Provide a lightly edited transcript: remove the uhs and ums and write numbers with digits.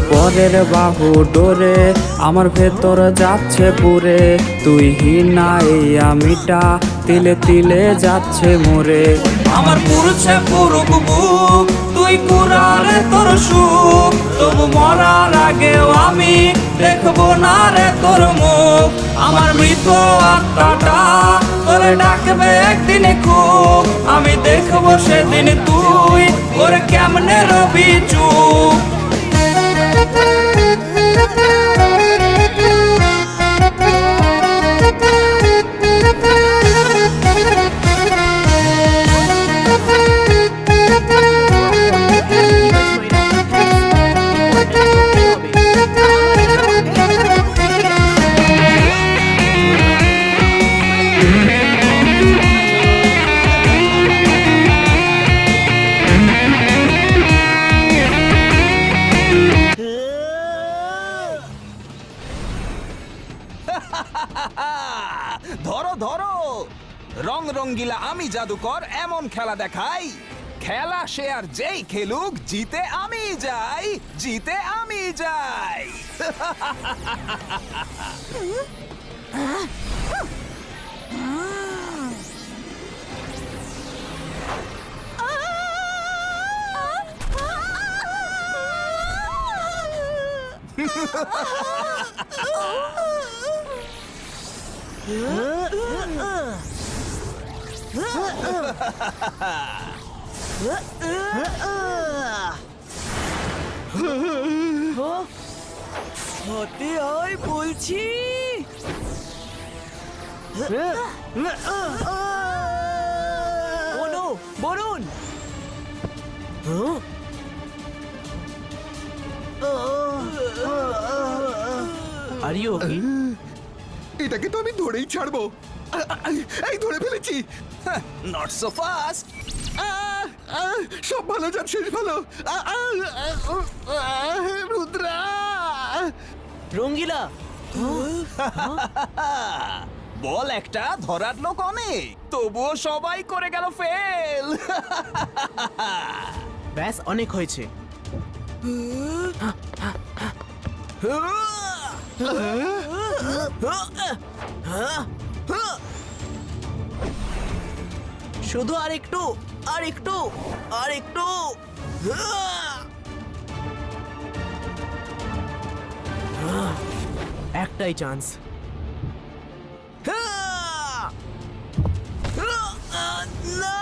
পরের বাহু ডোরে আমার ভেতর যাচ্ছে পুরে, তুই হিনা এই আমিটা তিলে তিলে যাচ্ছে মোরে। আমার পুরুষে পুরুক বুক, তুই কুরারে তোর সুখ, তবু মরার আগেও আমি দেখবো না রে তোর মুখ। আমার মৃত আত্মাটা তোরে ডাকবে একদিন খুব, আমি দেখবো সেদিন তুই ওরে কেমনে রবি চুপ। ধরো ধরো, রং রঙ্গিলা আমি জাদুকর এমন খেলা দেখাই, খেলা সে আর যেই খেলুক জিতে আমি যাই, জিতে আমি যাই। হতে হয় বলছি। ওনো বরুণ, আর ইউ ওকে? এটাকে তো আমি ধরেই ছাড়বো। এই ধরে ফেলেছি। Not so fast. সব ভালো যার শেষ ভালো। রুদ্রা, রঙ্গিলা, বল একটা, ধরার লোক অনেক, তবুও সবাই করে গেল ফেল। ব্যাস অনেক হয়েছে। শুধু আর একটু, আর একটু, আর একটু। একটাই চান্স। না!